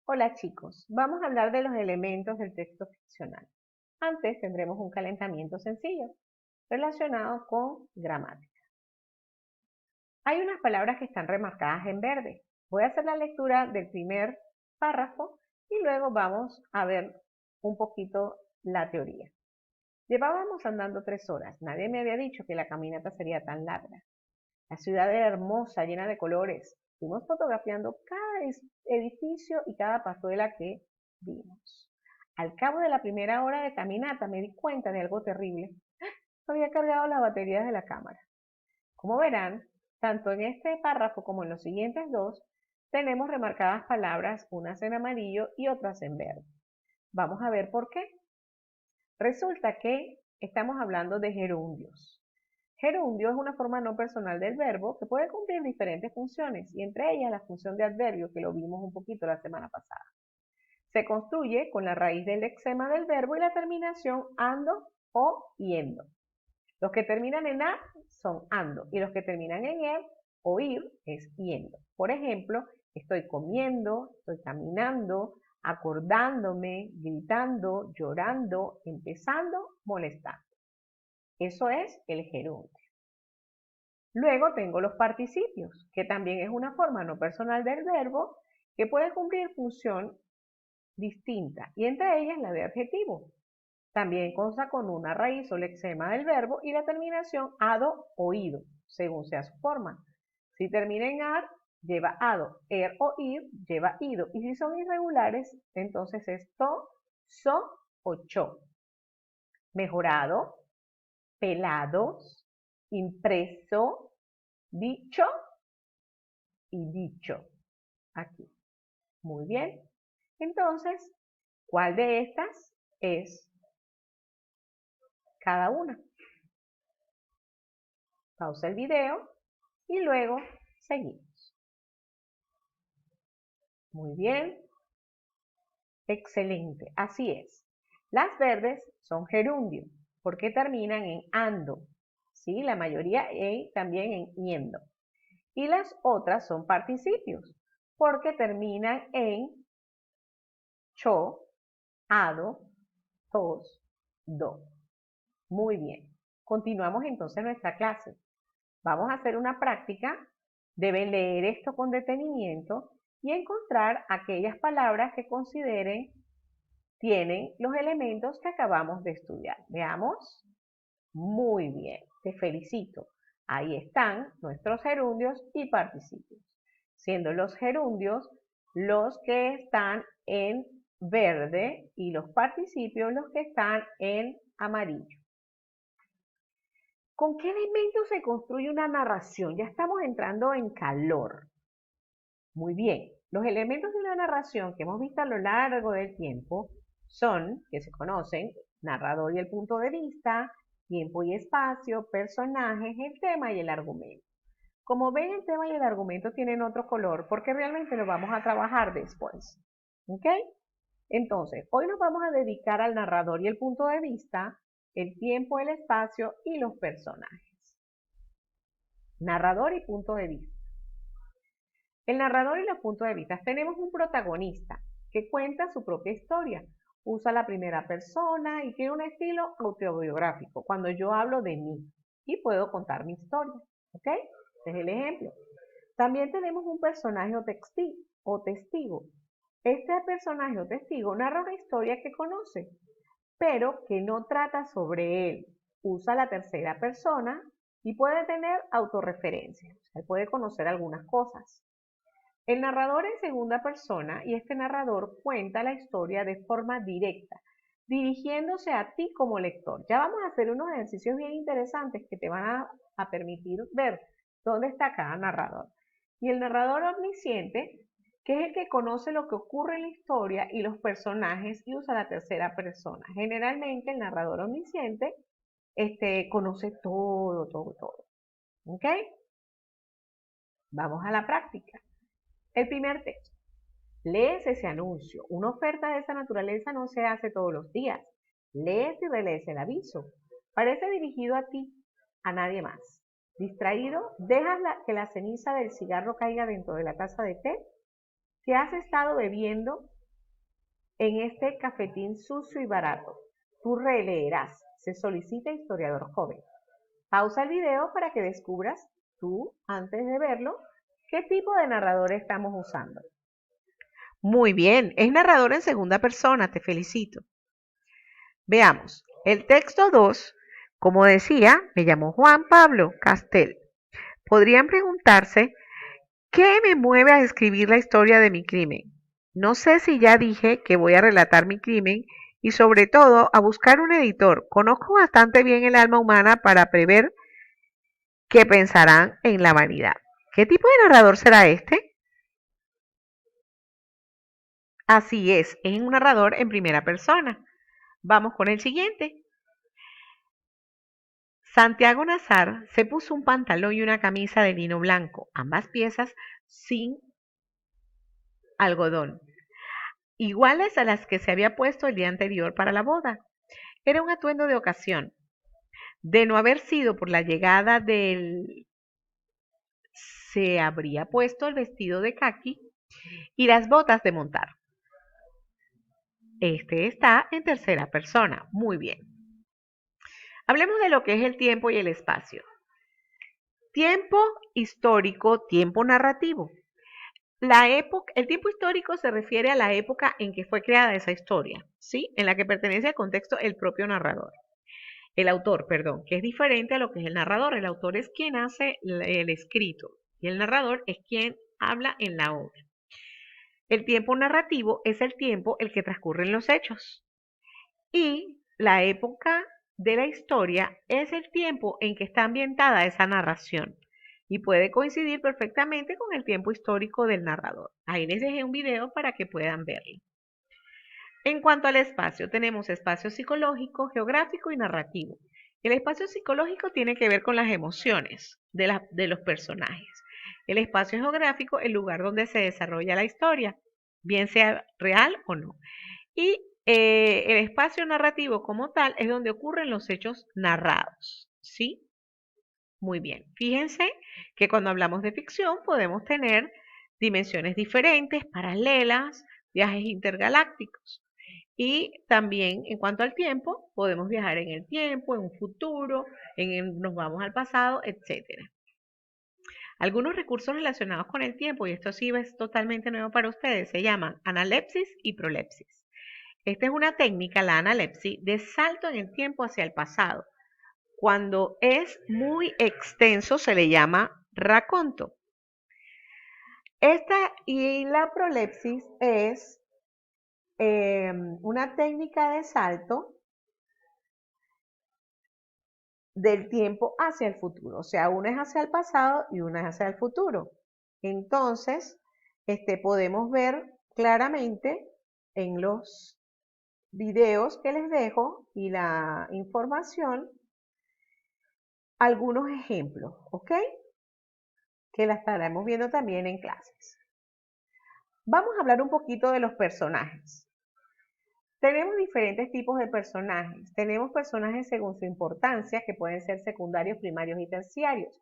Hola chicos, vamos a hablar de los elementos del texto ficcional. Antes tendremos un calentamiento sencillo relacionado con gramática. Hay unas palabras que están remarcadas en verde. Voy a hacer la lectura del primer párrafo y luego vamos a ver un poquito la teoría. Llevábamos andando 3 horas. Nadie me había dicho que la caminata sería tan larga. La ciudad era hermosa, llena de colores. Fuimos fotografiando cada edificio y cada pazuela que vimos. Al cabo de la primera hora de caminata me di cuenta de algo terrible. Había cargado las baterías de la cámara. Como verán, tanto en este párrafo como en los siguientes dos, tenemos remarcadas palabras, unas en amarillo y otras en verde. Vamos a ver por qué. Resulta que estamos hablando de gerundios. Gerundio es una forma no personal del verbo que puede cumplir diferentes funciones y entre ellas la función de adverbio que lo vimos un poquito la semana pasada. Se construye con la raíz del lexema del verbo y la terminación ando o yendo. Los que terminan en a son ando y los que terminan en er o ir es yendo. Por ejemplo, estoy comiendo, estoy caminando, acordándome, gritando, llorando, empezando, molestando. Eso es el gerundio. Luego tengo los participios, que también es una forma no personal del verbo que puede cumplir función distinta, y entre ellas la de adjetivo. También consta con una raíz o lexema del verbo y la terminación ado o ido, según sea su forma. Si termina en ar, lleva ado, er o ir, lleva ido, y si son irregulares, entonces es to, so o cho. Mejorado, pelados, impreso, dicho y dicho. Aquí. Muy bien. Entonces, ¿cuál de estas es cada una? Pausa el video y luego seguimos. Muy bien. Excelente. Así es. Las verdes son gerundio porque terminan en ando. ¿Sí? La mayoría también en yendo. Y las otras son participios porque terminan en cho, ado, tos, do. Muy bien. Continuamos entonces nuestra clase. Vamos a hacer una práctica. Deben leer esto con detenimiento y encontrar aquellas palabras que consideren tienen los elementos que acabamos de estudiar. Veamos. Muy bien. Te felicito. Ahí están nuestros gerundios y participios. Siendo los gerundios los que están en verde y los participios los que están en amarillo. ¿Con qué elementos se construye una narración? Ya estamos entrando en calor. Muy bien. Los elementos de una narración que hemos visto a lo largo del tiempo son, que se conocen, narrador y el punto de vista, tiempo y espacio, personajes, el tema y el argumento. Como ven, el tema y el argumento tienen otro color porque realmente lo vamos a trabajar después. ¿Ok? Entonces, hoy nos vamos a dedicar al narrador y el punto de vista, el tiempo, el espacio y los personajes. Narrador y punto de vista. El narrador y los puntos de vista. Tenemos un protagonista que cuenta su propia historia. Usa la primera persona y tiene un estilo autobiográfico. Cuando yo hablo de mí y puedo contar mi historia. ¿Ok? Este es el ejemplo. También tenemos un personaje o testigo. Este personaje o testigo narra una historia que conoce, pero que no trata sobre él. Usa la tercera persona y puede tener autorreferencia. O sea, puede conocer algunas cosas. El narrador en segunda persona y este narrador cuenta la historia de forma directa, dirigiéndose a ti como lector. Ya vamos a hacer unos ejercicios bien interesantes que te van a permitir ver dónde está cada narrador. Y el narrador omnisciente, que es el que conoce lo que ocurre en la historia y los personajes y usa la tercera persona. Generalmente el narrador omnisciente conoce todo. ¿Ok? Vamos a la práctica. El primer texto. Lees ese anuncio. Una oferta de esa naturaleza no se hace todos los días. Lees y relees el aviso. Parece dirigido a ti, a nadie más. Distraído, dejas que la ceniza del cigarro caiga dentro de la taza de té. ¿Qué has estado bebiendo? en este cafetín sucio y barato. Tú releerás. Se solicita historiador joven. Pausa el video para que descubras tú, antes de verlo, qué tipo de narrador estamos usando. Muy bien, es narrador en segunda persona, te felicito. Veamos, el texto 2, como decía, me llamo Juan Pablo Castel. Podrían preguntarse, ¿qué me mueve a escribir la historia de mi crimen? No sé si ya dije que voy a relatar mi crimen y sobre todo a buscar un editor. Conozco bastante bien el alma humana para prever qué pensarán en la vanidad. ¿Qué tipo de narrador será este? Así es un narrador en primera persona. Vamos con el siguiente. Santiago Nazar se puso un pantalón y una camisa de lino blanco, ambas piezas sin algodón, iguales a las que se había puesto el día anterior para la boda. Era un atuendo de ocasión. De no haber sido por la llegada del... se habría puesto el vestido de caqui y las botas de montar. Este está en tercera persona. Muy bien. Hablemos de lo que es el tiempo y el espacio. Tiempo histórico, tiempo narrativo. El tiempo histórico se refiere a la época en que fue creada esa historia, ¿sí? En la que pertenece al contexto el propio narrador. El autor, perdón, que es diferente a lo que es el narrador. El autor es quien hace el escrito y el narrador es quien habla en la obra. El tiempo narrativo es el tiempo el que transcurren los hechos. Y la época de la historia es el tiempo en que está ambientada esa narración y puede coincidir perfectamente con el tiempo histórico del narrador. Ahí les dejé un video para que puedan verlo. En cuanto al espacio, tenemos espacio psicológico, geográfico y narrativo. El espacio psicológico tiene que ver con las emociones de los personajes. El espacio geográfico, el lugar donde se desarrolla la historia, bien sea real o no. Y el espacio narrativo como tal es donde ocurren los hechos narrados, ¿sí? Muy bien. Fíjense que cuando hablamos de ficción podemos tener dimensiones diferentes, paralelas, viajes intergalácticos. Y también en cuanto al tiempo, podemos viajar en el tiempo, en un futuro, nos vamos al pasado, etc. Algunos recursos relacionados con el tiempo, y esto sí es totalmente nuevo para ustedes, se llaman analepsis y prolepsis. Esta es una técnica, la analepsis, de salto en el tiempo hacia el pasado. Cuando es muy extenso se le llama raconto. Esta y la prolepsis es una técnica de salto del tiempo hacia el futuro. O sea, una es hacia el pasado y una es hacia el futuro. Entonces, podemos ver claramente en los videos que les dejo y la información algunos ejemplos, ¿ok? Que la estaremos viendo también en clases. Vamos a hablar un poquito de los personajes. Tenemos diferentes tipos de personajes. Tenemos personajes según su importancia, que pueden ser secundarios, primarios y terciarios.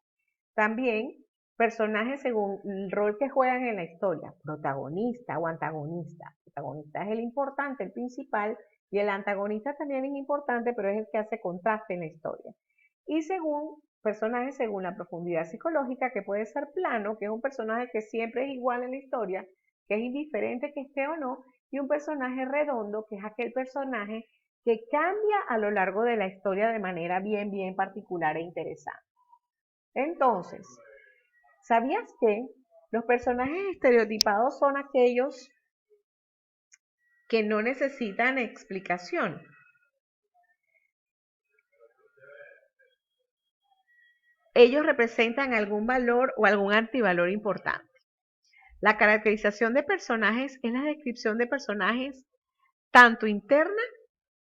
También personajes según el rol que juegan en la historia, protagonista o antagonista. El protagonista es el importante, el principal, y el antagonista también es importante, pero es el que hace contraste en la historia. Y según personajes según la profundidad psicológica, que puede ser plano, que es un personaje que siempre es igual en la historia, que es indiferente que esté o no, y un personaje redondo, que es aquel personaje que cambia a lo largo de la historia de manera bien particular e interesante. Entonces, ¿sabías que los personajes estereotipados son aquellos que no necesitan explicación? Ellos representan algún valor o algún antivalor importante. La caracterización de personajes es la descripción de personajes tanto interna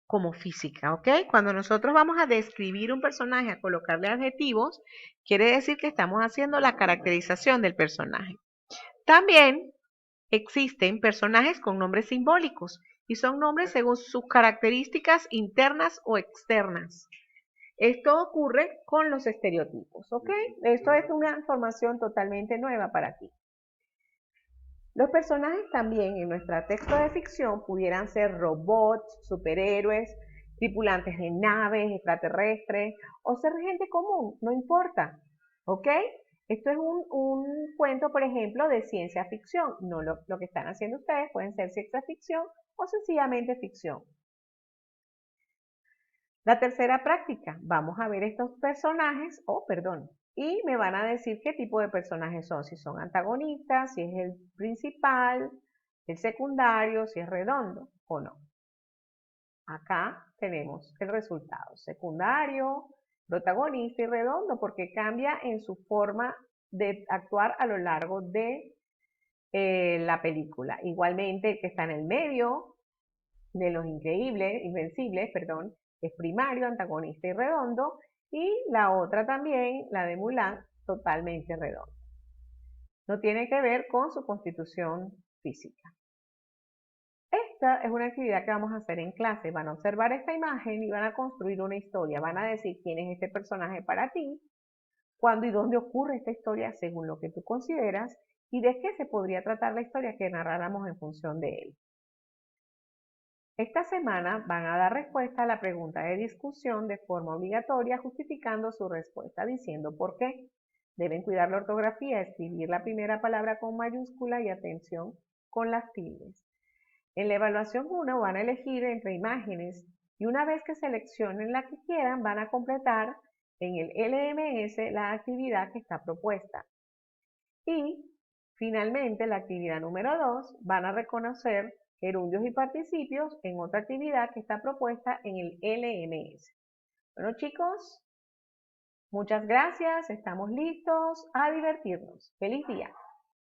como física, ¿ok? Cuando nosotros vamos a describir un personaje, a colocarle adjetivos, quiere decir que estamos haciendo la caracterización del personaje. También existen personajes con nombres simbólicos y son nombres según sus características internas o externas. Esto ocurre con los estereotipos, ¿ok? Esto es una información totalmente nueva para ti. Los personajes también en nuestro texto de ficción pudieran ser robots, superhéroes, tripulantes de naves extraterrestres o ser gente común, no importa, ¿ok? Esto es un cuento, por ejemplo, de ciencia ficción. No lo que están haciendo ustedes pueden ser ciencia ficción o sencillamente ficción. La tercera práctica, vamos a ver estos personajes, y me van a decir qué tipo de personajes son, si son antagonistas, si es el principal, el secundario, si es redondo o no. Acá tenemos el resultado, secundario, protagonista y redondo, porque cambia en su forma de actuar a lo largo de la película. Igualmente el que está en el medio de los invencibles, es primario, antagonista y redondo, y la otra también, la de Mulan, totalmente redonda. No tiene que ver con su constitución física. Esta es una actividad que vamos a hacer en clase. Van a observar esta imagen y van a construir una historia. Van a decir quién es este personaje para ti, cuándo y dónde ocurre esta historia según lo que tú consideras y de qué se podría tratar la historia que narráramos en función de él. Esta semana van a dar respuesta a la pregunta de discusión de forma obligatoria, justificando su respuesta diciendo por qué. Deben cuidar la ortografía, escribir la primera palabra con mayúscula y atención con las tildes. En la evaluación 1 van a elegir entre imágenes y una vez que seleccionen la que quieran van a completar en el LMS la actividad que está propuesta. Y finalmente la actividad número 2 van a reconocer gerundios y participios en otra actividad que está propuesta en el LMS. Bueno chicos, muchas gracias, estamos listos a divertirnos. ¡Feliz día!